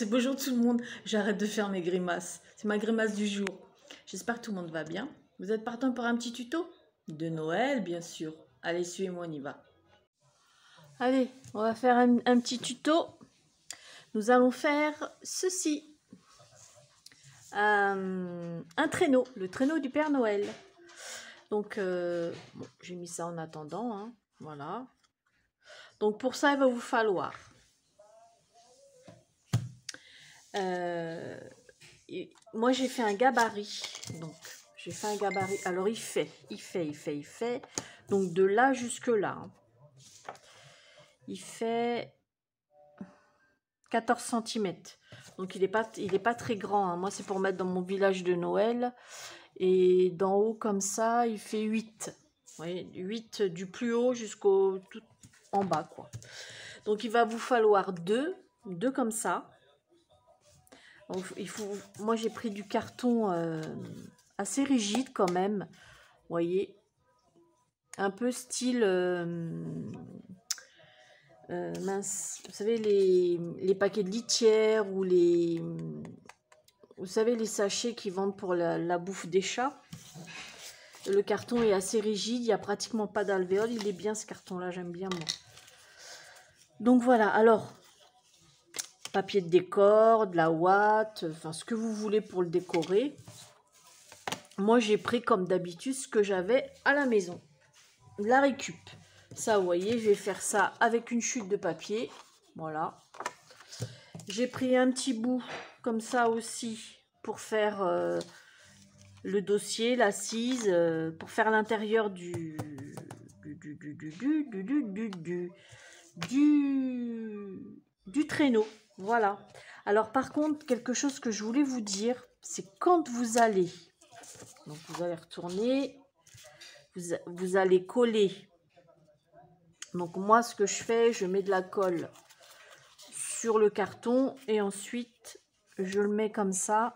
Bonjour tout le monde, j'arrête de faire mes grimaces. C'est ma grimace du jour. J'espère que tout le monde va bien. Vous êtes partant pour un petit tuto? De Noël, bien sûr. Allez, suivez-moi, on y va. Allez, on va faire un petit tuto. Nous allons faire ceci. Un traîneau, le traîneau du Père Noël. Donc, bon, j'ai mis ça en attendant, hein, voilà. Donc, pour ça, il va vous falloir... moi j'ai fait un gabarit, donc j'ai fait un gabarit, alors il fait, donc de là jusque là, hein. Il fait 14 cm, donc il est pas très grand, hein. Moi c'est pour mettre dans mon village de Noël, et d'en haut comme ça il fait 8, vous voyez, 8 du plus haut jusqu'au tout en bas, quoi. Donc il va vous falloir deux comme ça. Donc, moi j'ai pris du carton assez rigide quand même, vous voyez, un peu style mince, vous savez les paquets de litière ou vous savez les sachets qui vendent pour la bouffe des chats. Le carton est assez rigide, il n'y a pratiquement pas d'alvéole, il est bien ce carton là, j'aime bien moi. Donc voilà, alors papier de décor, de la ouate, enfin ce que vous voulez pour le décorer. Moi j'ai pris comme d'habitude ce que j'avais à la maison, la récup. Ça vous voyez, je vais faire ça avec une chute de papier, voilà. J'ai pris un petit bout comme ça aussi pour faire le dossier, l'assise, pour faire l'intérieur du traîneau. Voilà. Alors par contre, quelque chose que je voulais vous dire, c'est quand vous allez, donc vous allez retourner, vous allez coller. Donc moi, ce que je fais, je mets de la colle sur le carton et ensuite je le mets comme ça.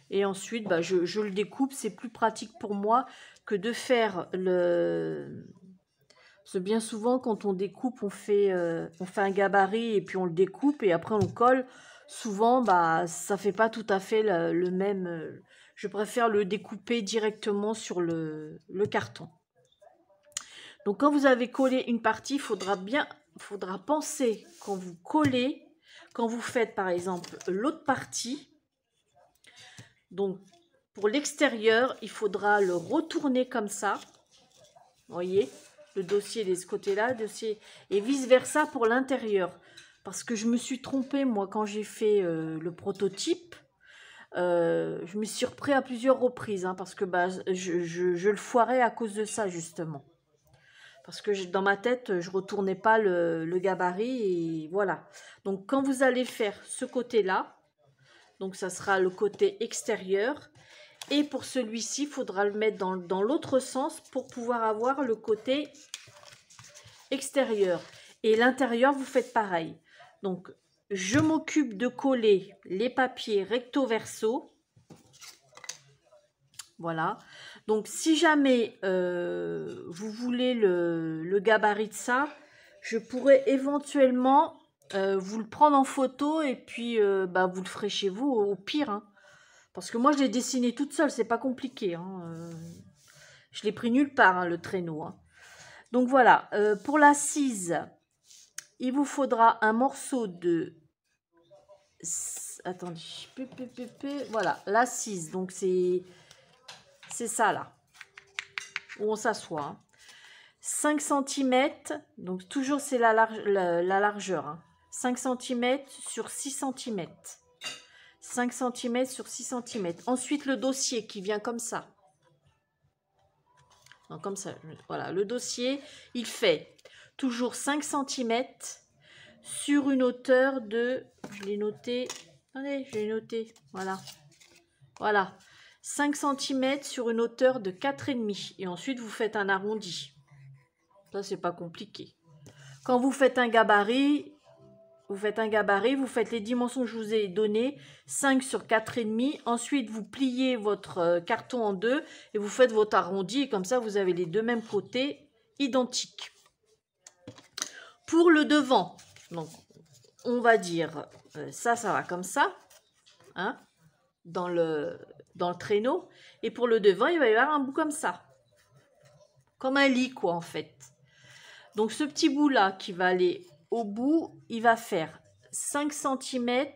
Et ensuite, bah, je le découpe. C'est plus pratique pour moi que de faire le... Parce que bien souvent, quand on découpe, on fait un gabarit et puis on le découpe et après on colle. Souvent, bah, ça fait pas tout à fait le même. Je préfère le découper directement sur le carton. Donc, quand vous avez collé une partie, il faudra penser quand vous collez, quand vous faites par exemple l'autre partie. Donc, pour l'extérieur, il faudra le retourner comme ça. Vous voyez, le dossier de ce côté-là, dossier et vice-versa pour l'intérieur. Parce que je me suis trompée, moi, quand j'ai fait le prototype. Je me suis repris à plusieurs reprises, hein, parce que bah, je le foirais à cause de ça, justement. Parce que dans ma tête, je retournais pas le gabarit, et voilà. Donc, quand vous allez faire ce côté-là, donc ça sera le côté extérieur. Et pour celui-ci, il faudra le mettre dans l'autre sens pour pouvoir avoir le côté extérieur. Et l'intérieur, vous faites pareil. Donc, je m'occupe de coller les papiers recto verso. Voilà. Donc, si jamais vous voulez le gabarit de ça, je pourrais éventuellement vous le prendre en photo et puis bah, vous le ferez chez vous au pire, hein. Parce que moi, je l'ai dessiné toute seule, c'est pas compliqué, hein. Je l'ai pris nulle part, hein, le traîneau, hein. Donc voilà, pour l'assise, il vous faudra un morceau de... Attendez, voilà, l'assise, donc c'est ça là, où on s'assoit, hein. 5 cm, donc toujours c'est la largeur, hein. 5 cm sur 6 cm. 5 cm sur 6 cm. Ensuite, le dossier qui vient comme ça. Donc, comme ça, voilà. Le dossier, il fait toujours 5 cm sur une hauteur de... Je l'ai noté. Attendez, je l'ai noté. Voilà. Voilà. 5 cm sur une hauteur de 4,5. Et ensuite, vous faites un arrondi. Ça, c'est pas compliqué. Quand vous faites un gabarit... Vous faites les dimensions que je vous ai données, 5 sur 4,5. Ensuite, vous pliez votre carton en deux et vous faites votre arrondi. Et comme ça, vous avez les deux mêmes côtés identiques. Pour le devant, donc, on va dire, ça va comme ça, hein, dans le traîneau. Et pour le devant, il va y avoir un bout comme ça. Comme un lit, quoi, en fait. Donc, ce petit bout-là qui va aller au bout, il va faire 5 cm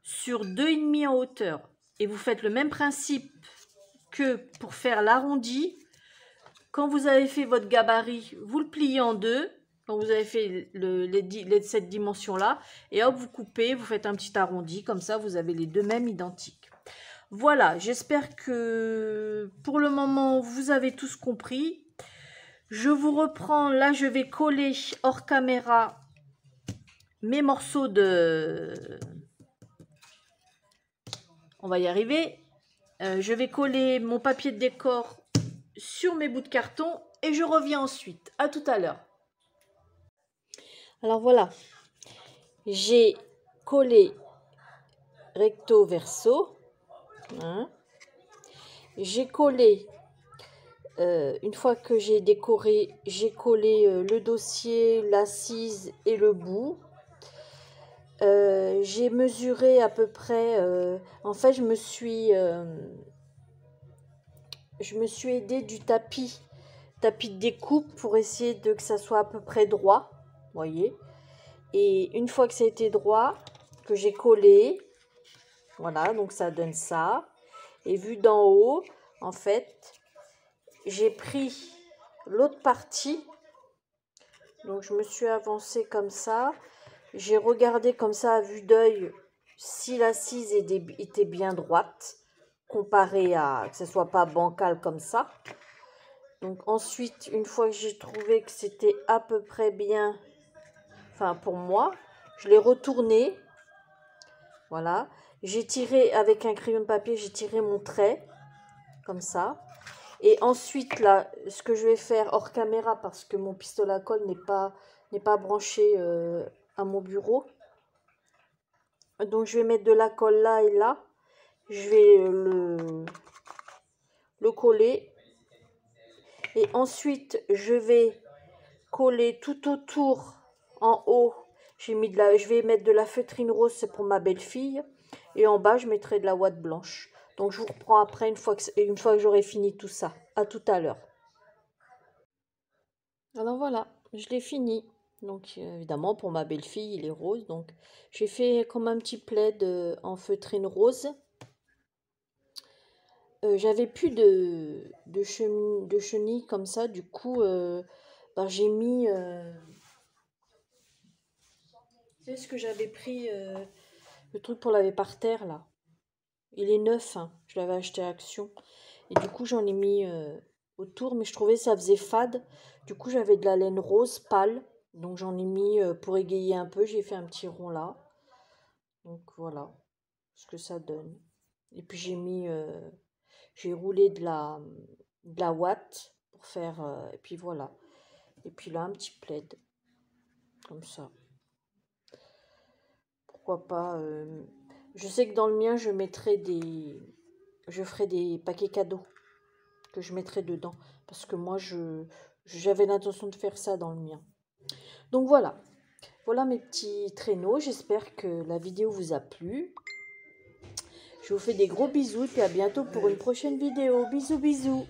sur 2,5 en hauteur. Et vous faites le même principe que pour faire l'arrondi. Quand vous avez fait votre gabarit, vous le pliez en deux. Quand vous avez fait cette dimension-là, et hop, vous coupez, vous faites un petit arrondi, comme ça, vous avez les deux mêmes identiques. Voilà, j'espère que pour le moment, vous avez tous compris. Je vous reprends, là, je vais coller hors caméra mes morceaux de... On va y arriver. Je vais coller mon papier de décor sur mes bouts de carton et je reviens ensuite. À tout à l'heure. Alors voilà, j'ai collé recto verso. Hein. J'ai collé, une fois que j'ai décoré, j'ai collé le dossier, l'assise et le bout. J'ai mesuré à peu près, en fait je me suis aidée du tapis de découpe pour essayer que ça soit à peu près droit, voyez. Et une fois que ça a été droit, que j'ai collé, voilà, donc ça donne ça. Et vu d'en haut, en fait, j'ai pris l'autre partie, donc je me suis avancée comme ça. J'ai regardé comme ça à vue d'œil si l'assise était bien droite, comparée à que ce soit pas bancal comme ça. Donc ensuite, une fois que j'ai trouvé que c'était à peu près bien, enfin pour moi, je l'ai retourné. Voilà. J'ai tiré avec un crayon de papier, j'ai tiré mon trait, comme ça. Et ensuite, là, ce que je vais faire hors caméra, parce que mon pistolet à colle n'est pas branché à mon bureau. Donc, je vais mettre de la colle là et là. Je vais le coller. Et ensuite, je vais coller tout autour, en haut. Je vais mettre de la feutrine rose, c'est pour ma belle-fille. Et en bas, je mettrai de la ouate blanche. Donc, je vous reprends après, une fois que j'aurai fini tout ça. À tout à l'heure. Alors voilà, je l'ai fini. Donc, évidemment, pour ma belle-fille, il est rose. Donc, j'ai fait comme un petit plaid en feutrine rose. J'avais plus de chenilles comme ça. Du coup, ben, j'ai mis... c'est ce que j'avais pris, le truc pour laver par terre, là. Il est neuf, hein. Je l'avais acheté à Action. Et du coup, j'en ai mis autour, mais je trouvais que ça faisait fade. Du coup, j'avais de la laine rose pâle. Donc, j'en ai mis pour égayer un peu. J'ai fait un petit rond là. Donc, voilà ce que ça donne. Et puis, j'ai roulé de la ouate pour faire... et puis, voilà. Et puis là, un petit plaid. Comme ça. Pourquoi pas... je sais que dans le mien, je ferai des paquets cadeaux que je mettrai dedans. Parce que moi, j'avais l'intention de faire ça dans le mien. Donc voilà. Voilà mes petits traîneaux. J'espère que la vidéo vous a plu. Je vous fais des gros bisous et puis à bientôt pour une prochaine vidéo. Bisous, bisous.